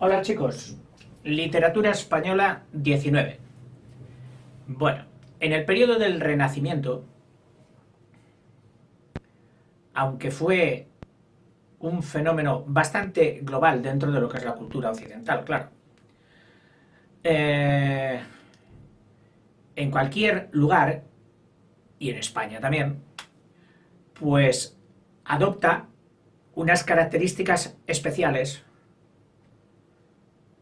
Hola chicos, literatura española 19. Bueno, en el periodo del Renacimiento, aunque fue un fenómeno bastante global dentro de lo que es la cultura occidental, claro, eh, en cualquier lugar, y en España también, pues adopta unas características especiales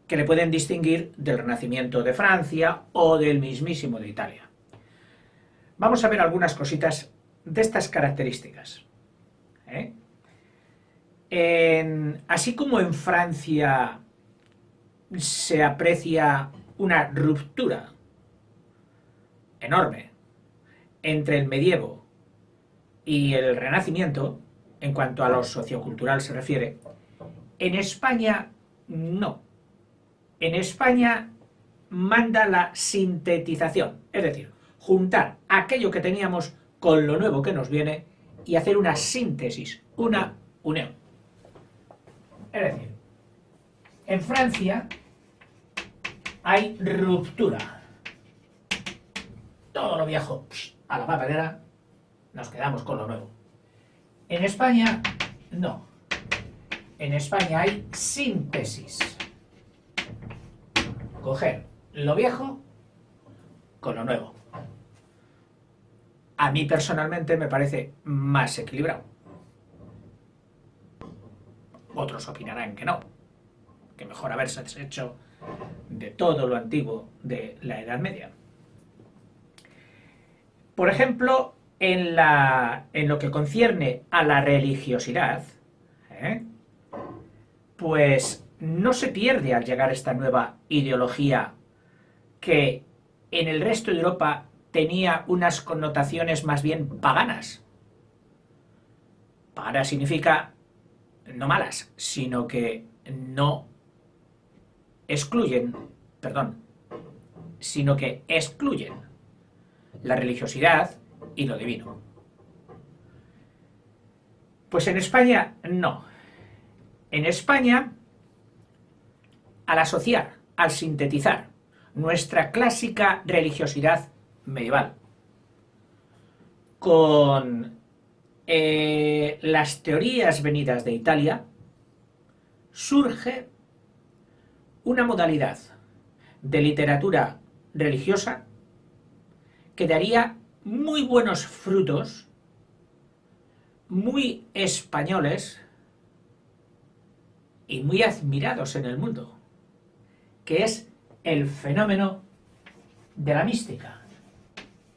que le pueden distinguir del Renacimiento de Francia o del mismísimo de Italia. Vamos a ver algunas cositas de estas características. ¿eh? Así como en Francia se aprecia una ruptura enorme entre el medievo y el Renacimiento, en cuanto a lo sociocultural se refiere, en España no. En España manda la sintetización, es decir, juntar aquello que teníamos con lo nuevo que nos viene y hacer una síntesis, una unión. Es decir, en Francia hay ruptura. Todo lo viejo a la papelera, nos quedamos con lo nuevo. En España, no. En España hay síntesis. Coger lo viejo con lo nuevo. A mí personalmente me parece más equilibrado. Otros opinarán que no, que mejor haberse deshecho de todo lo antiguo de la Edad Media. Por ejemplo, en lo que concierne a la religiosidad, pues no se pierde al llegar esta nueva ideología que en el resto de Europa tenía unas connotaciones más bien paganas. Paganas significa no malas, sino que no excluyen, sino que excluyen la religiosidad y lo divino. Pues en España no. En España, al asociar, al sintetizar nuestra clásica religiosidad medieval con las teorías venidas de Italia, surge una modalidad de literatura religiosa que daría muy buenos frutos, muy españoles y muy admirados en el mundo, que es el fenómeno de la mística.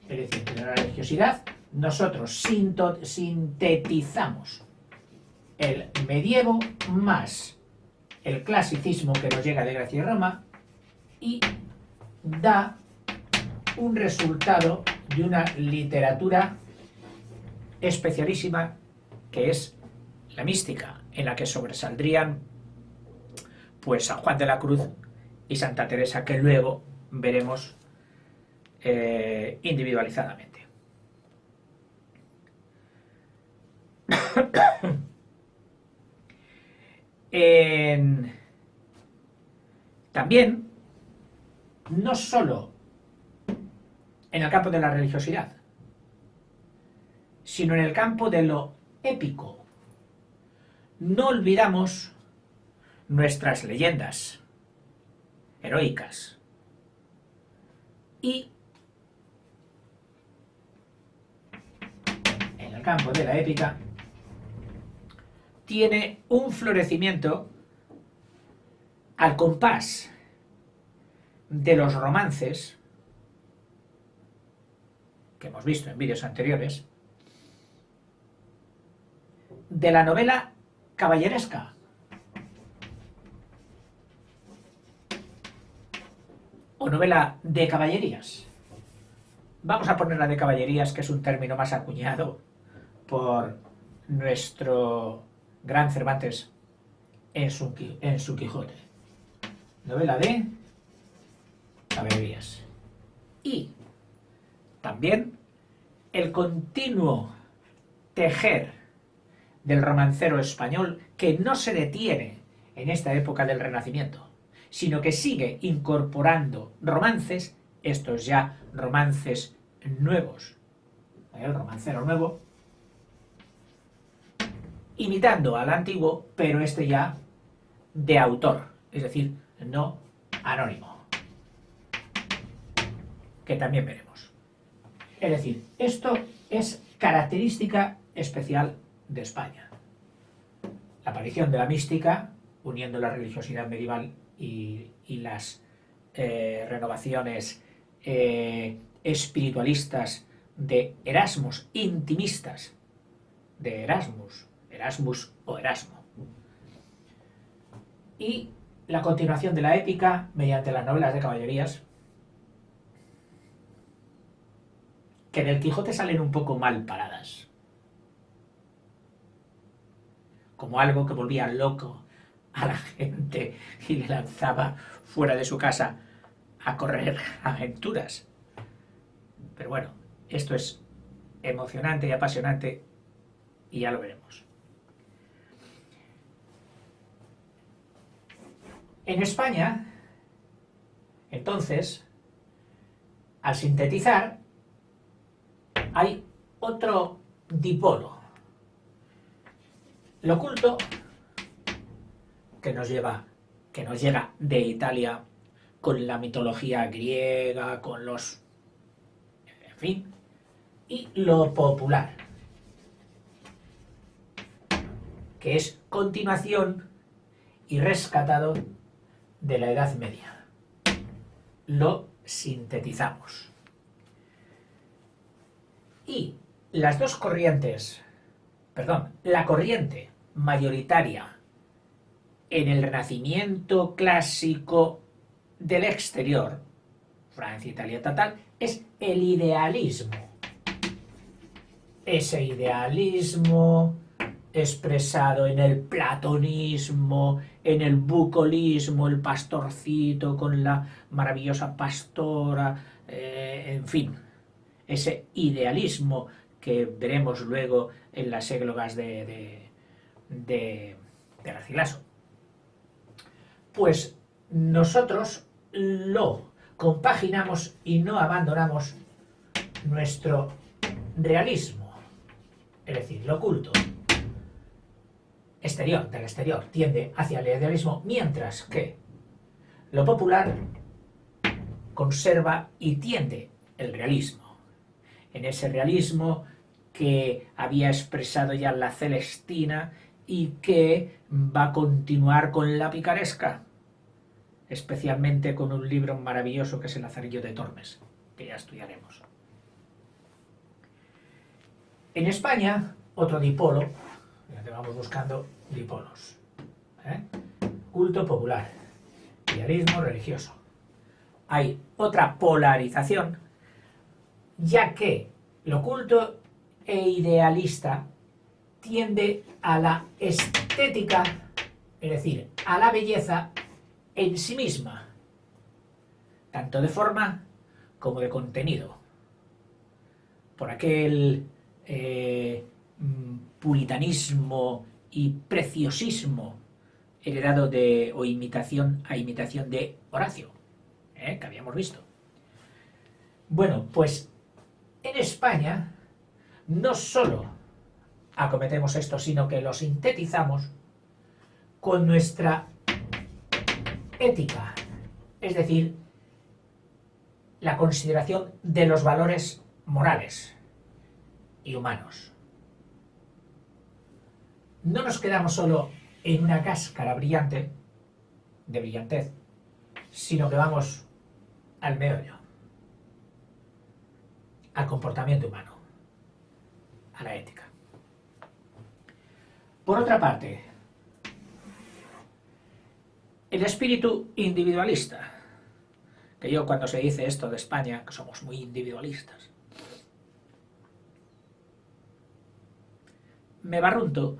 Es decir, que en la religiosidad nosotros sintetizamos el medievo más el clasicismo que nos llega de Grecia y Roma y da un resultado de una literatura especialísima que es la mística, en la que sobresaldrían pues San Juan de la Cruz y Santa Teresa, que luego veremos individualizadamente. También, no solo en el campo de la religiosidad, sino en el campo de lo épico. No olvidamos nuestras leyendas heroicas y en el campo de la épica tiene un florecimiento al compás de los romances que hemos visto en vídeos anteriores, de la novela caballeresca, o novela de caballerías. Vamos a poner la de caballerías, que es un término más acuñado por nuestro gran Cervantes en su Quijote. Novela de caballerías. Y también el continuo tejer del romancero español, que no se detiene en esta época del Renacimiento. sino que sigue incorporando romances, estos ya romances nuevos. El romancero nuevo, imitando al antiguo, pero este ya de autor, es decir, no anónimo, que también veremos. Es decir, esto es característica especial de España. La aparición de la mística, uniendo la religiosidad medieval y las renovaciones espiritualistas de Erasmus, intimistas de Erasmus o Erasmo. Y la continuación de la épica mediante las novelas de caballerías, que del Quijote salen un poco mal paradas, como algo que volvía loco a la gente y le lanzaba fuera de su casa a correr aventuras. Pero bueno, esto es emocionante y apasionante y ya lo veremos. En España, entonces, al sintetizar, hay otro dipolo. Lo oculto, que nos llega de Italia con la mitología griega, con los... en fin, y lo popular, que es continuación y rescatado de la Edad Media. Lo sintetizamos. Y las dos corrientes, la corriente mayoritaria en el Renacimiento clásico del exterior, Francia, Italia, tal, es el idealismo. Ese idealismo expresado en el platonismo, en el bucolismo, el pastorcito con la maravillosa pastora, en fin, ese idealismo que veremos luego en las églogas de Garcilaso. Pues nosotros lo compaginamos y no abandonamos nuestro realismo, es decir, lo oculto. Del exterior tiende hacia el idealismo, mientras que lo popular conserva y tiende el realismo. En ese realismo que había expresado ya la Celestina y que va a continuar con la picaresca, especialmente con un libro maravilloso que es El Lazarillo de Tormes, que ya estudiaremos. En España, otro dipolo, ya vamos buscando dipolos, culto popular, idealismo religioso. Hay otra polarización, ya que lo culto e idealista tiende a la estética, es decir, a la belleza en sí misma, tanto de forma como de contenido. Por aquel puritanismo y preciosismo heredado a imitación de Horacio, que habíamos visto. Bueno, pues en España no solo acometemos esto, sino que lo sintetizamos con nuestra ética, es decir, la consideración de los valores morales y humanos. No nos quedamos solo en una cáscara brillante, de brillantez, sino que vamos al meollo, al comportamiento humano, a la ética. Por otra parte, el espíritu individualista, que yo cuando se dice esto de España, que somos muy individualistas, me barrunto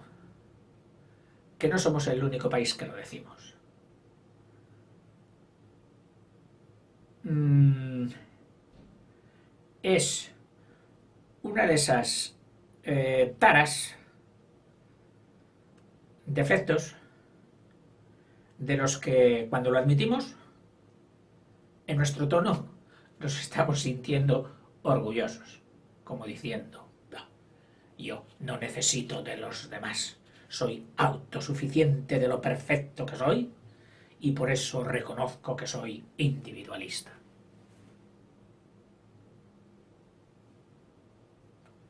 que no somos el único país que lo decimos. Es una de esas taras, defectos, de los que cuando lo admitimos, en nuestro tono nos estamos sintiendo orgullosos, como diciendo, "No, yo no necesito de los demás, soy autosuficiente de lo perfecto que soy y por eso reconozco que soy individualista".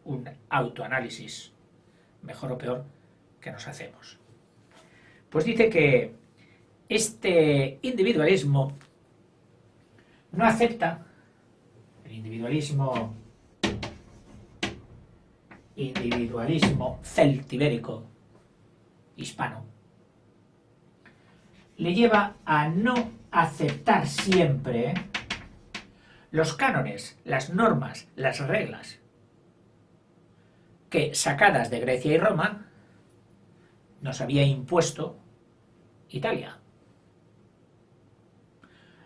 Un autoanálisis, mejor o peor, que nos hacemos. Pues dice que este individualismo no acepta, el individualismo celtibérico hispano, le lleva a no aceptar siempre los cánones, las normas, las reglas que, sacadas de Grecia y Roma, nos había impuesto Italia.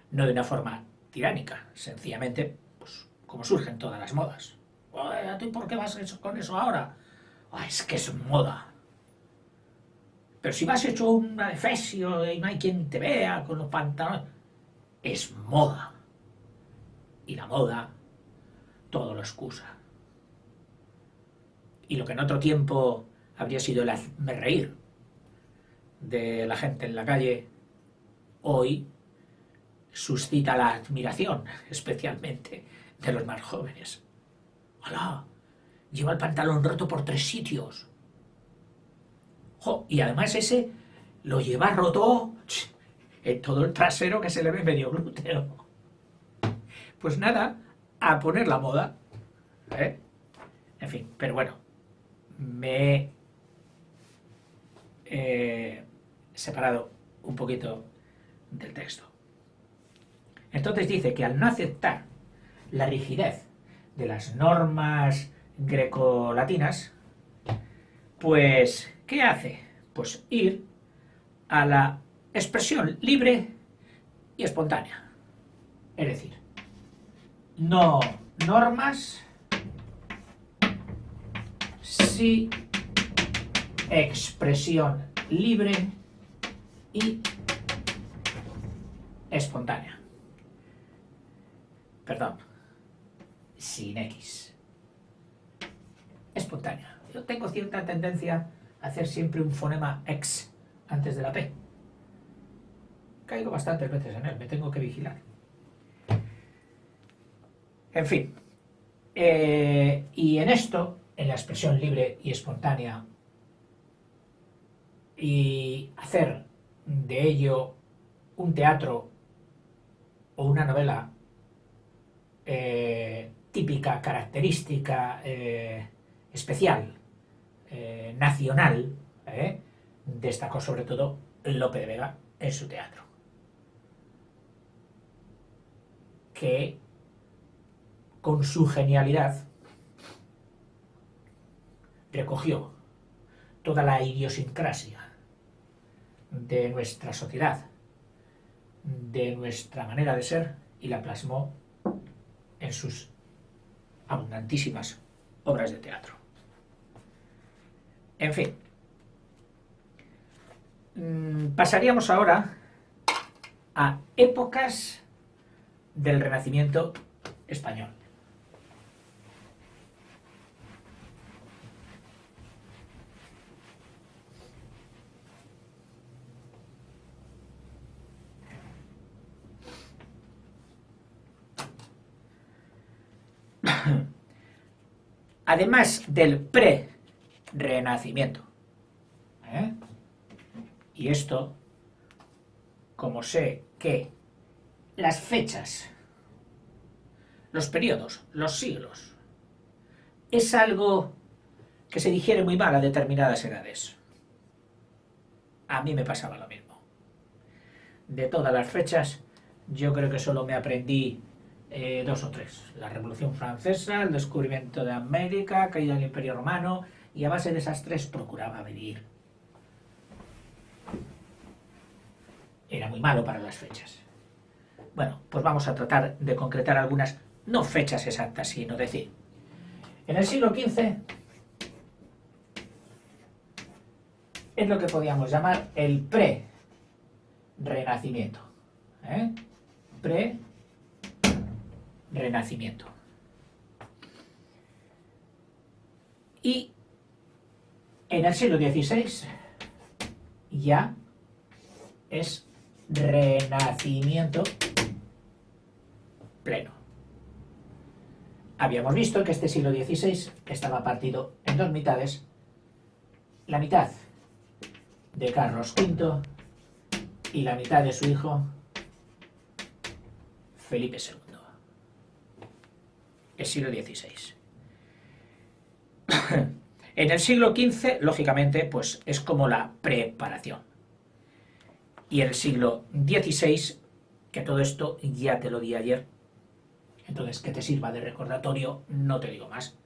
No de una forma tiránica, sencillamente, pues, como surgen todas las modas. ¿A ti por qué vas con eso ahora? Es que es moda. Pero si vas hecho un adefesio y no hay quien te vea con los pantalones, es moda. Y la moda todo lo excusa. Y lo que en otro tiempo habría sido el hazme reír de la gente en la calle, hoy suscita la admiración, especialmente de los más jóvenes. ¡Hala! Lleva el pantalón roto por 3 sitios. ¡Jo! Y además ese lo lleva roto en todo el trasero, que se le ve medio glúteo. Pues nada, a poner la moda. En fin, pero bueno, me he separado un poquito del texto. Entonces dice que al no aceptar la rigidez de las normas grecolatinas, pues, ¿qué hace? Pues ir a la expresión libre y espontánea. Es decir, no normas, sí expresión libre y espontánea. Perdón, sin X. Espontánea. Yo tengo cierta tendencia a hacer siempre un fonema X antes de la P. Caigo bastantes veces en él, me tengo que vigilar. En fin. Y en esto, en la expresión libre y espontánea, y hacer de ello un teatro o una novela típica, característica, especial, nacional, destacó sobre todo Lope de Vega en su teatro, que con su genialidad recogió toda la idiosincrasia de nuestra sociedad, de nuestra manera de ser, y la plasmó en sus abundantísimas obras de teatro. En fin, pasaríamos ahora a épocas del Renacimiento español. Además del pre-renacimiento. Y esto, como sé que las fechas, los periodos, los siglos, es algo que se digiere muy mal a determinadas edades. A mí me pasaba lo mismo. De todas las fechas, yo creo que solo me aprendí 2 o 3. La Revolución Francesa, el descubrimiento de América, caída del Imperio Romano, y a base de esas 3 procuraba vivir. Era muy malo para las fechas. Bueno, pues vamos a tratar de concretar algunas, no fechas exactas, sino decir, en el siglo XV es lo que podíamos llamar el pre Renacimiento. Pre-Renacimiento. Y en el siglo XVI ya es Renacimiento pleno. Habíamos visto que este siglo XVI estaba partido en dos mitades. La mitad de Carlos V y la mitad de su hijo Felipe II. El siglo XVI. En el siglo XV, lógicamente, pues es como la preparación. Y en el siglo XVI, que todo esto ya te lo di ayer, entonces que te sirva de recordatorio, no te digo más,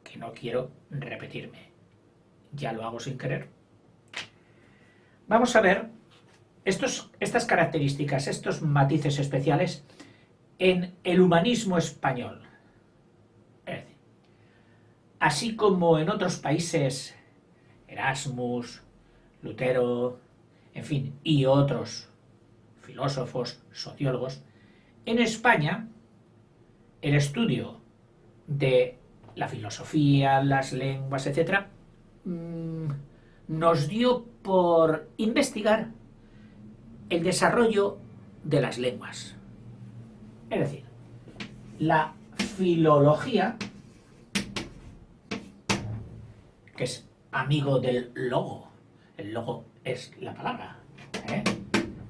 que no quiero repetirme. Ya lo hago sin querer. Vamos a ver estas características, estos matices especiales en el humanismo español. Es decir, así como en otros países, Erasmus, Lutero, en fin, y otros filósofos, sociólogos, en España el estudio de la filosofía, las lenguas, etc., nos dio por investigar el desarrollo de las lenguas. Es decir, la filología, que es amigo del logo. El logo es la palabra.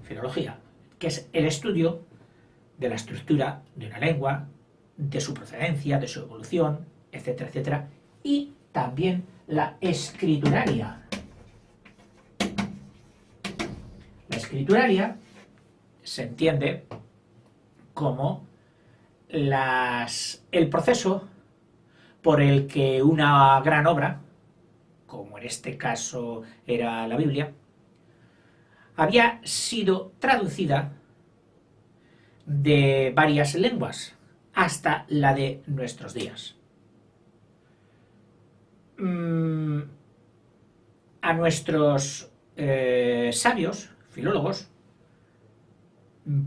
Filología, que es el estudio de la estructura de una lengua, de su procedencia, de su evolución, etcétera, etcétera. Y también la escrituraria. La escrituraria se entiende como el proceso por el que una gran obra, como en este caso era la Biblia, había sido traducida de varias lenguas hasta la de nuestros días. A nuestros sabios, filólogos,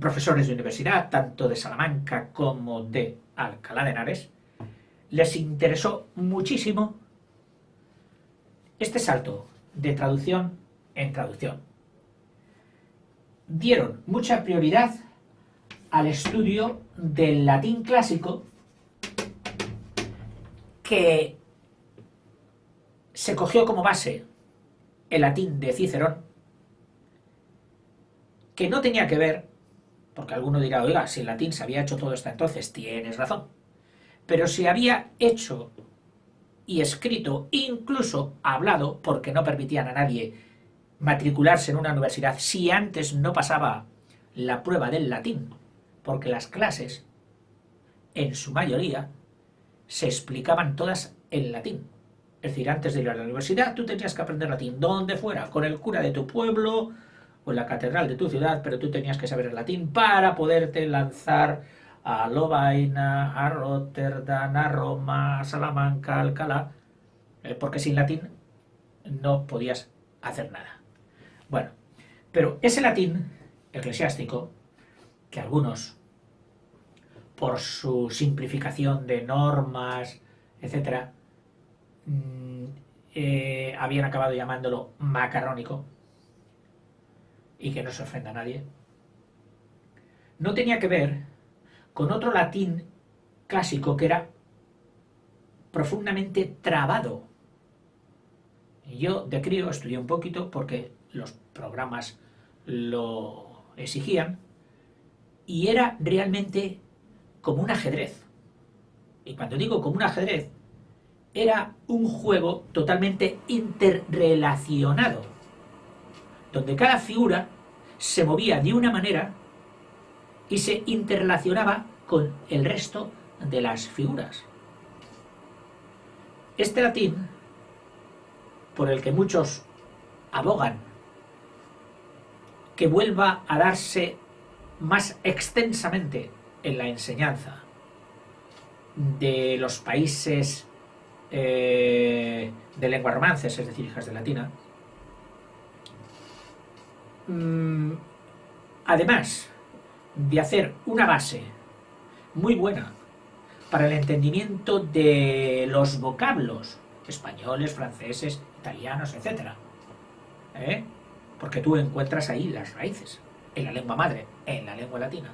profesores de universidad, tanto de Salamanca como de Alcalá de Henares, les interesó muchísimo este salto de traducción en traducción. Dieron mucha prioridad al estudio del latín clásico, que se cogió como base el latín de Cicerón, que no tenía que ver, porque alguno dirá, oiga, si el latín se había hecho todo esto entonces, tienes razón, pero se había hecho y escrito, incluso hablado, porque no permitían a nadie matricularse en una universidad si antes no pasaba la prueba del latín, porque las clases, en su mayoría, se explicaban todas en latín. Es decir, antes de ir a la universidad tú tenías que aprender latín, donde fuera, con el cura de tu pueblo o en la catedral de tu ciudad, pero tú tenías que saber el latín para poderte lanzar a Lovaina, a Rotterdam, a Roma, a Salamanca, a Alcalá, porque sin latín no podías hacer nada. Bueno, pero ese latín eclesiástico, que algunos, por su simplificación de normas, etc., habían acabado llamándolo macarrónico, y que no se ofenda a nadie, no tenía que ver con otro latín clásico que era profundamente trabado. Yo de crío estudié un poquito porque los programas lo exigían, y era realmente como un ajedrez. Y cuando digo como un ajedrez, era un juego totalmente interrelacionado, donde cada figura se movía de una manera y se interrelacionaba con el resto de las figuras. Este latín, por el que muchos abogan que vuelva a darse más extensamente en la enseñanza de los países de lengua romances, es decir, hijas de latina, además de hacer una base muy buena para el entendimiento de los vocablos españoles, franceses, italianos, etc. Porque tú encuentras ahí las raíces, en la lengua madre, en la lengua latina.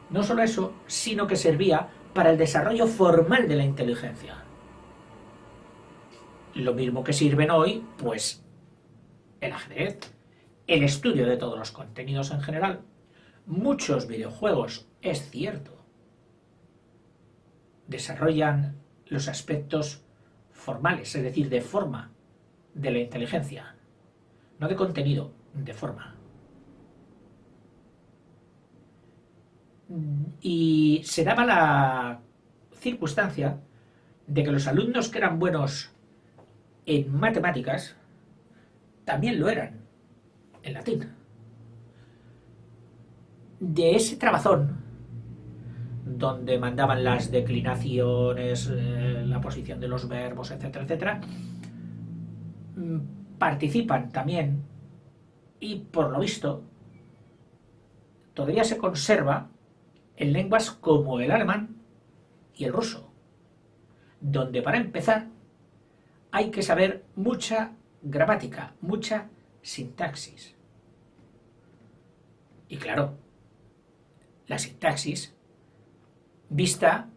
No solo eso, sino que servía para el desarrollo formal de la inteligencia. Lo mismo que sirven hoy, pues, el ajedrez, el estudio de todos los contenidos en general. Muchos videojuegos, es cierto, desarrollan los aspectos formales, es decir, de forma de la inteligencia, no de contenido, de forma. Y se daba la circunstancia de que los alumnos que eran buenos en matemáticas también lo eran en latín. De ese trabazón, donde mandaban las declinaciones, la posición de los verbos, etcétera, etcétera, participan también, y por lo visto todavía se conserva en lenguas como el alemán y el ruso, donde para empezar hay que saber mucha gramática, mucha sintaxis. Y claro, la sintaxis vista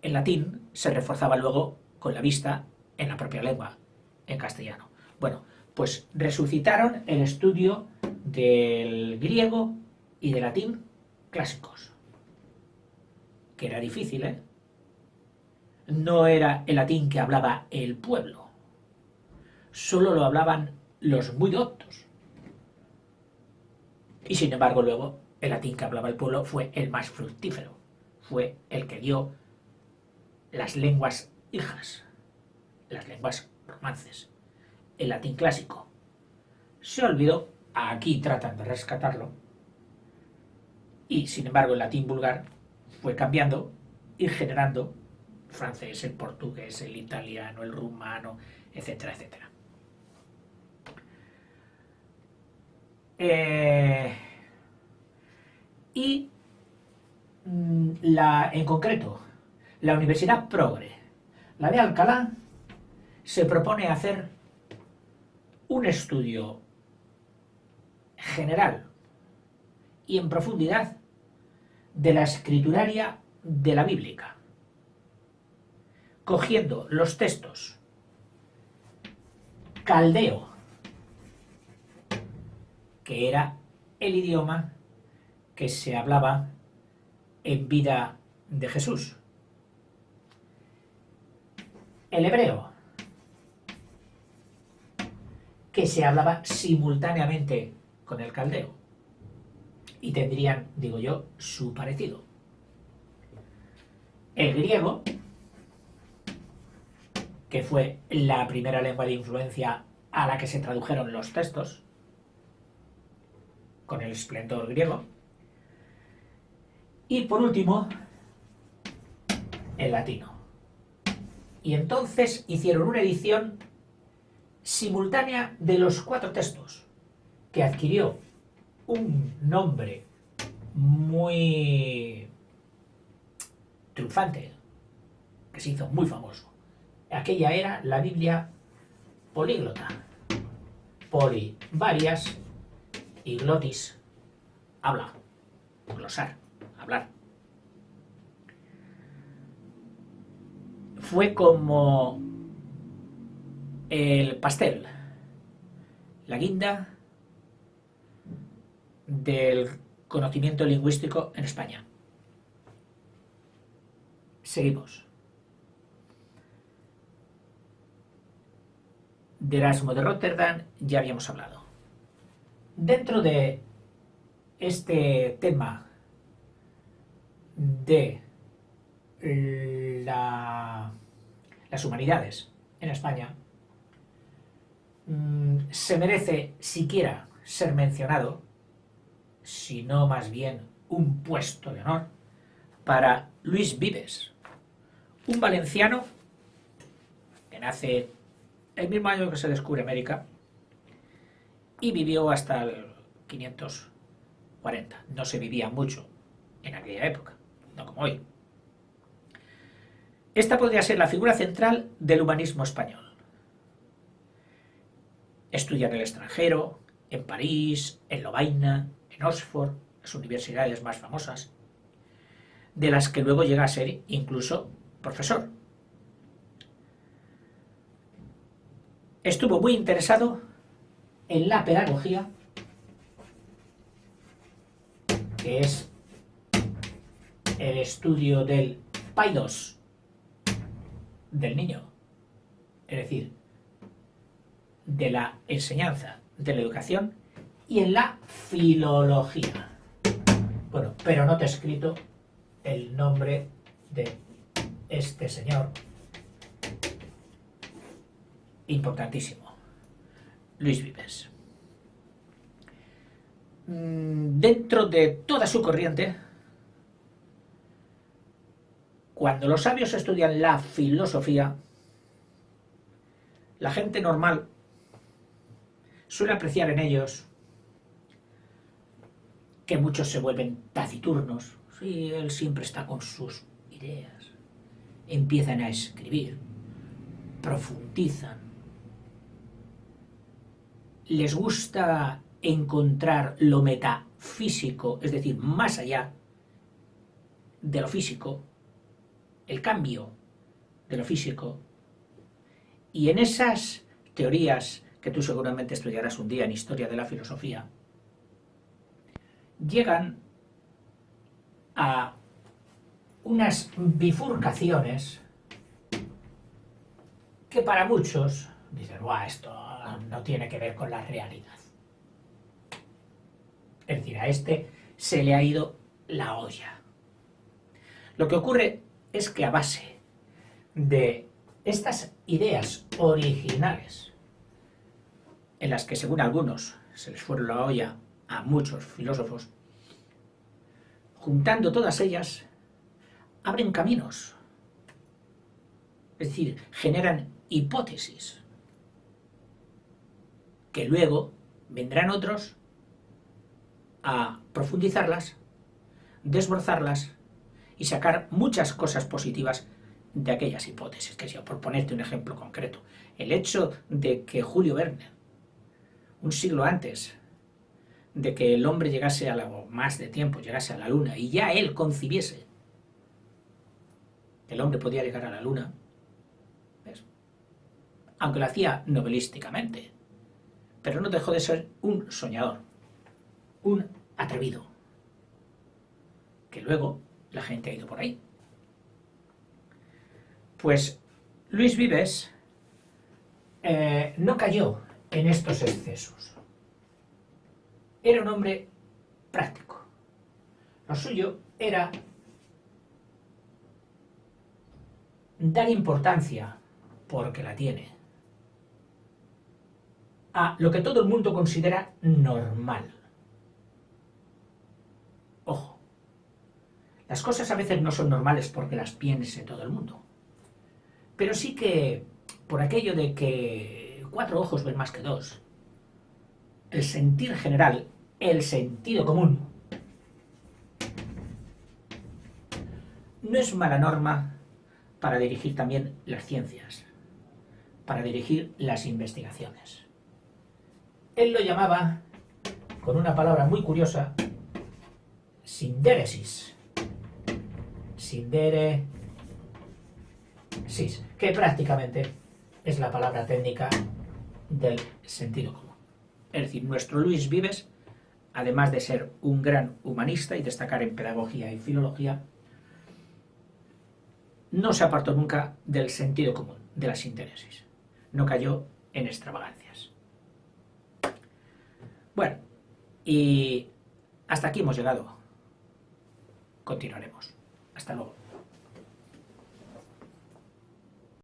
en latín se reforzaba luego con la vista en la propia lengua, en castellano. Bueno, pues resucitaron el estudio del griego y del latín clásicos, que era difícil, ¿eh? No era el latín que hablaba el pueblo, solo lo hablaban los muy doctos. Y sin embargo luego el latín que hablaba el pueblo fue el más fructífero, fue el que dio las lenguas hijas, las lenguas romances. El latín clásico se olvidó, aquí tratan de rescatarlo, y sin embargo el latín vulgar fue cambiando y generando el francés, el portugués, el italiano, el rumano, etcétera, etcétera. Y en concreto, la Universidad Progre, la de Alcalá, se propone hacer un estudio general y en profundidad de la escrituraria de la bíblica, cogiendo los textos caldeo, que era el idioma que se hablaba en vida de Jesús, el hebreo, que se hablaba simultáneamente con el caldeo, y tendrían, digo yo, su parecido. El griego, que fue la primera lengua de influencia a la que se tradujeron los textos, con el esplendor griego. Y por último, el latino. Y entonces hicieron una edición simultánea de los 4 textos, que adquirió un nombre muy triunfante, que se hizo muy famoso. Aquella era la Biblia políglota. Poli, varias, y glotis, habla, glosar, hablar. Fue como el pastel, la guinda del conocimiento lingüístico en España. Seguimos. De Erasmo de Rotterdam ya habíamos hablado. Dentro de este tema de las humanidades en España, se merece siquiera ser mencionado, si no más bien un puesto de honor, para Luis Vives, un valenciano que nace el mismo año que se descubre América y vivió hasta el 500 40. No se vivía mucho en aquella época, no como hoy. Esta podría ser la figura central del humanismo español. Estudia en el extranjero, en París, en Lovaina, en Oxford, las universidades más famosas, de las que luego llega a ser incluso profesor. Estuvo muy interesado en la pedagogía, que es el estudio del paidos del niño, es decir, de la enseñanza, de la educación, y en la filología. Bueno, pero no te he escrito el nombre de este señor importantísimo, Luis Vives. Dentro de toda su corriente, cuando los sabios estudian la filosofía, la gente normal suele apreciar en ellos que muchos se vuelven taciturnos. Sí, él siempre está con sus ideas. Empiezan a escribir, profundizan. Les gusta encontrar lo metafísico, es decir, más allá de lo físico, el cambio de lo físico. Y en esas teorías que tú seguramente estudiarás un día en Historia de la Filosofía, llegan a unas bifurcaciones que para muchos dicen, ¡guau! Esto no tiene que ver con la realidad. Es decir, a este se le ha ido la olla. Lo que ocurre es que a base de estas ideas originales, en las que según algunos se les fue la olla a muchos filósofos, juntando todas ellas, abren caminos. Es decir, generan hipótesis, que luego vendrán otros a profundizarlas, desbrozarlas y sacar muchas cosas positivas de aquellas hipótesis. Que yo, por ponerte un ejemplo concreto, el hecho de que Julio Verne, un siglo antes de que el hombre llegase a o más de tiempo, llegase a la Luna, y ya él concibiese que el hombre podía llegar a la Luna, ¿ves? Aunque lo hacía novelísticamente, pero no dejó de ser un soñador, un atrevido, que luego la gente ha ido por ahí. Pues Luis Vives no cayó en estos excesos. Era un hombre práctico. Lo suyo era dar importancia, porque la tiene, a lo que todo el mundo considera normal. Ojo, las cosas a veces no son normales porque las piense todo el mundo, pero sí que por aquello de que 4 ojos ven más que 2, el sentir general, el sentido común, no es mala norma para dirigir también las ciencias, para dirigir las investigaciones. Él lo llamaba, con una palabra muy curiosa, sindéresis. Sindéresis, que prácticamente es la palabra técnica del sentido común. Es decir, nuestro Luis Vives, además de ser un gran humanista y destacar en pedagogía y filología, no se apartó nunca del sentido común, de la sindéresis. No cayó en extravagancias. Bueno, y hasta aquí hemos llegado. Continuaremos. Hasta luego.